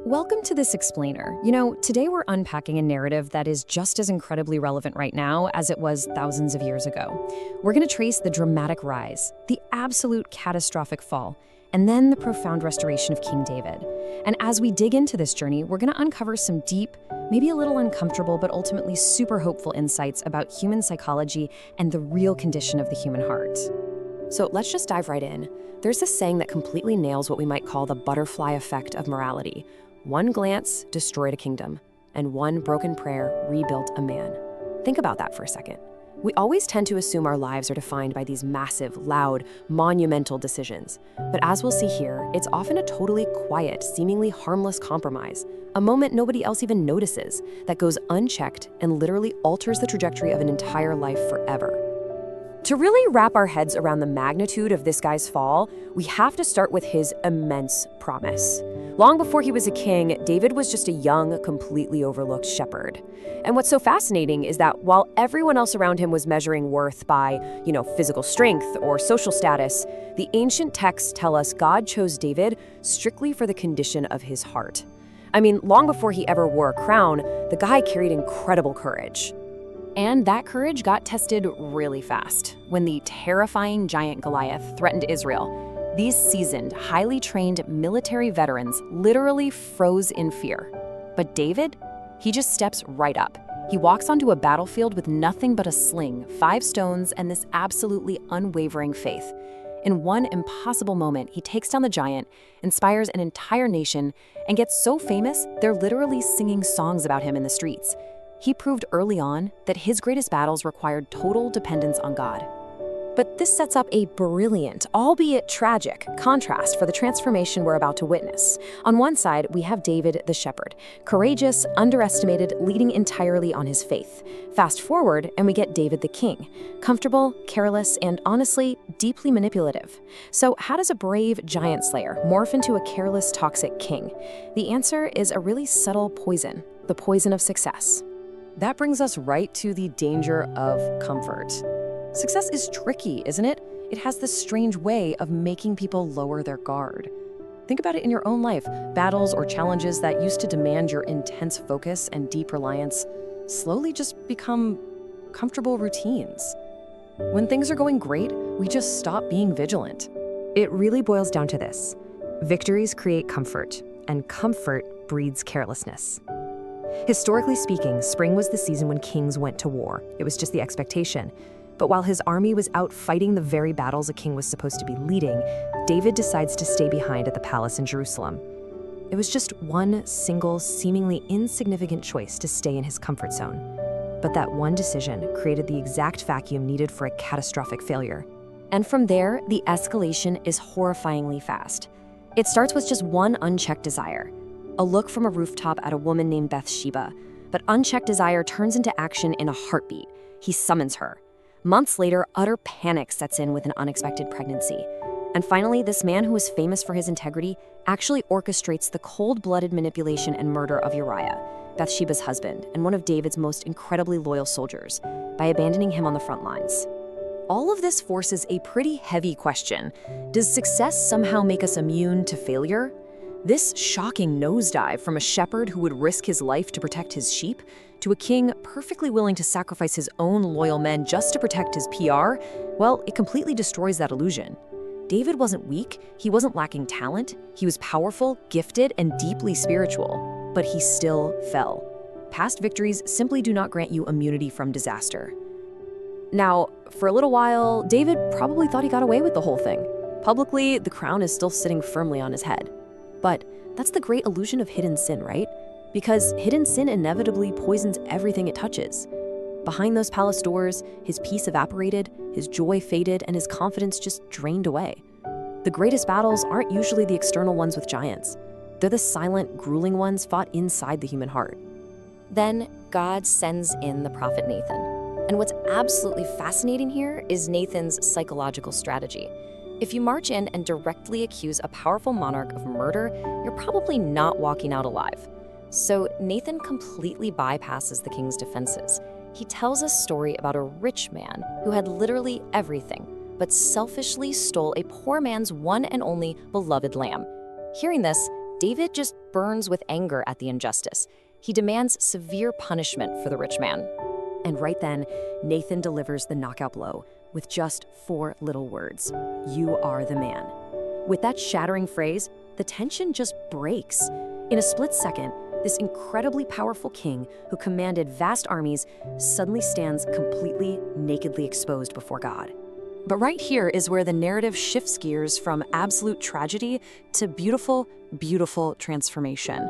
Welcome to this explainer. Today we're unpacking a narrative that is just as incredibly relevant right now as it was thousands of years ago. We're going to trace the dramatic rise, the absolute catastrophic fall, and then the profound restoration of King David. And as we dig into this journey, we're going to uncover some deep, maybe a little uncomfortable, but ultimately super hopeful insights about human psychology and the real condition of the human heart. So let's just dive right in. There's this saying that completely nails what we might call the butterfly effect of morality. One glance destroyed a kingdom, and one broken prayer rebuilt a man. Think about that for a second. We always tend to assume our lives are defined by these massive, loud, monumental decisions. But as we'll see here, it's often a totally quiet, seemingly harmless compromise, a moment nobody else even notices, that goes unchecked and literally alters the trajectory of an entire life forever. To really wrap our heads around the magnitude of this guy's fall, we have to start with his immense promise. Long before he was a king, David was just a young, completely overlooked shepherd. And what's so fascinating is that while everyone else around him was measuring worth by, physical strength or social status, the ancient texts tell us God chose David strictly for the condition of his heart. Long before he ever wore a crown, the guy carried incredible courage. And that courage got tested really fast when the terrifying giant Goliath threatened Israel. These seasoned, highly trained military veterans literally froze in fear. But David, he just steps right up. He walks onto a battlefield with nothing but a sling, 5 stones, and this absolutely unwavering faith. In one impossible moment, he takes down the giant, inspires an entire nation, and gets so famous, they're literally singing songs about him in the streets. He proved early on that his greatest battles required total dependence on God. But this sets up a brilliant, albeit tragic, contrast for the transformation we're about to witness. On one side, we have David the shepherd, courageous, underestimated, leading entirely on his faith. Fast forward, and we get David the king, comfortable, careless, and honestly, deeply manipulative. So how does a brave giant slayer morph into a careless, toxic king? The answer is a really subtle poison, the poison of success. That brings us right to the danger of comfort. Success is tricky, isn't it? It has this strange way of making people lower their guard. Think about it in your own life. Battles or challenges that used to demand your intense focus and deep reliance slowly just become comfortable routines. When things are going great, we just stop being vigilant. It really boils down to this. Victories create comfort, and comfort breeds carelessness. Historically speaking, spring was the season when kings went to war. It was just the expectation. But while his army was out fighting the very battles a king was supposed to be leading, David decides to stay behind at the palace in Jerusalem. It was just one single, seemingly insignificant choice to stay in his comfort zone. But that one decision created the exact vacuum needed for a catastrophic failure. And from there, the escalation is horrifyingly fast. It starts with just one unchecked desire. A look from a rooftop at a woman named Bathsheba. But unchecked desire turns into action in a heartbeat. He summons her. Months later, utter panic sets in with an unexpected pregnancy. And finally, this man who was famous for his integrity actually orchestrates the cold-blooded manipulation and murder of Uriah, Bathsheba's husband, and one of David's most incredibly loyal soldiers, by abandoning him on the front lines. All of this forces a pretty heavy question. Does success somehow make us immune to failure? This shocking nosedive from a shepherd who would risk his life to protect his sheep to a king perfectly willing to sacrifice his own loyal men just to protect his PR, well, it completely destroys that illusion. David wasn't weak, he wasn't lacking talent, he was powerful, gifted, and deeply spiritual, but he still fell. Past victories simply do not grant you immunity from disaster. Now, for a little while, David probably thought he got away with the whole thing. Publicly, the crown is still sitting firmly on his head. But that's the great illusion of hidden sin, right? Because hidden sin inevitably poisons everything it touches. Behind those palace doors, his peace evaporated, his joy faded, and his confidence just drained away. The greatest battles aren't usually the external ones with giants. They're the silent, grueling ones fought inside the human heart. Then God sends in the prophet Nathan. And what's absolutely fascinating here is Nathan's psychological strategy. If you march in and directly accuse a powerful monarch of murder, you're probably not walking out alive. So Nathan completely bypasses the king's defenses. He tells a story about a rich man who had literally everything, but selfishly stole a poor man's one and only beloved lamb. Hearing this, David just burns with anger at the injustice. He demands severe punishment for the rich man. And right then, Nathan delivers the knockout blow with just 4 little words: "You are the man." With that shattering phrase, the tension just breaks. In a split second, this incredibly powerful king who commanded vast armies suddenly stands completely nakedly exposed before God. But right here is where the narrative shifts gears from absolute tragedy to beautiful, beautiful transformation.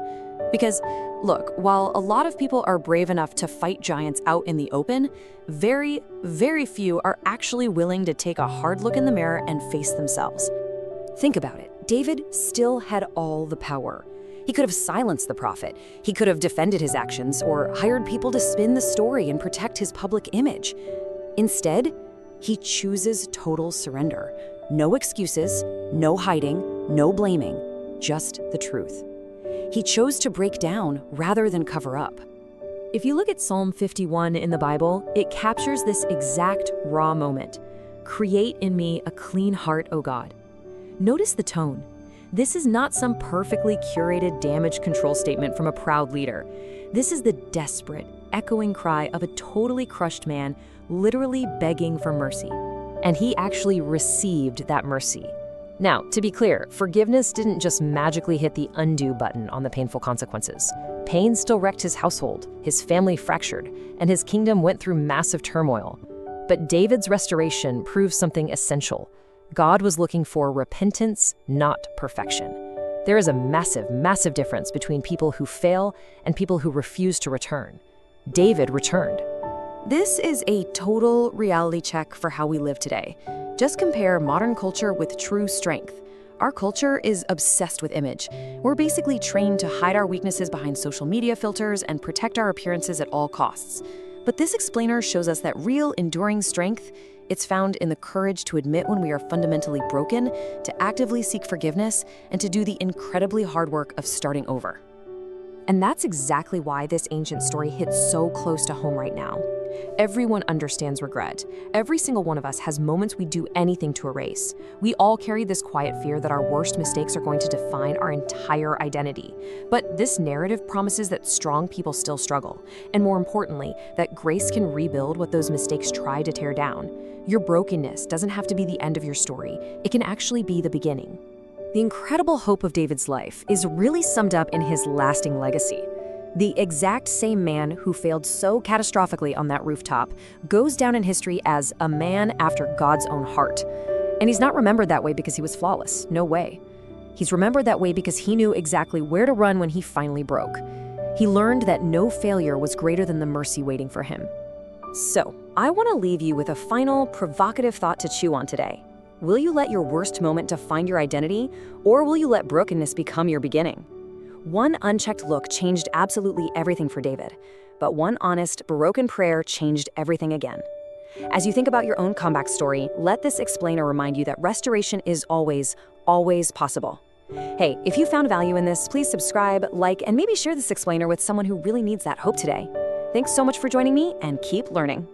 Because, look, while a lot of people are brave enough to fight giants out in the open, very, very few are actually willing to take a hard look in the mirror and face themselves. Think about it. David still had all the power. He could have silenced the prophet. He could have defended his actions or hired people to spin the story and protect his public image. Instead, he chooses total surrender. No excuses, no hiding, no blaming, just the truth. He chose to break down rather than cover up. If you look at Psalm 51 in the Bible, it captures this exact raw moment. "Create in me a clean heart, O God." Notice the tone. This is not some perfectly curated damage control statement from a proud leader. This is the desperate, echoing cry of a totally crushed man, literally begging for mercy. And he actually received that mercy. Now, to be clear, forgiveness didn't just magically hit the undo button on the painful consequences. Pain still wrecked his household, his family fractured, and his kingdom went through massive turmoil. But David's restoration proves something essential. God was looking for repentance, not perfection. There is a massive, massive difference between people who fail and people who refuse to return. David returned. This is a total reality check for how we live today. Just compare modern culture with true strength. Our culture is obsessed with image. We're basically trained to hide our weaknesses behind social media filters and protect our appearances at all costs. But this explainer shows us that real, enduring strength, it's found in the courage to admit when we are fundamentally broken, to actively seek forgiveness, and to do the incredibly hard work of starting over. And that's exactly why this ancient story hits so close to home right now. Everyone understands regret. Every single one of us has moments we do anything to erase. We all carry this quiet fear that our worst mistakes are going to define our entire identity. But this narrative promises that strong people still struggle, and more importantly, that grace can rebuild what those mistakes try to tear down. Your brokenness doesn't have to be the end of your story. It can actually be the beginning. The incredible hope of David's life is really summed up in his lasting legacy. The exact same man who failed so catastrophically on that rooftop goes down in history as a man after God's own heart. And he's not remembered that way because he was flawless. No way. He's remembered that way because he knew exactly where to run when he finally broke. He learned that no failure was greater than the mercy waiting for him. So, I want to leave you with a final, provocative thought to chew on today. Will you let your worst moment define your identity, or will you let brokenness become your beginning? One unchecked look changed absolutely everything for David, but one honest, broken prayer changed everything again. As you think about your own comeback story, let this explainer remind you that restoration is always, always possible. Hey, if you found value in this, please subscribe, like, and maybe share this explainer with someone who really needs that hope today. Thanks so much for joining me, and keep learning.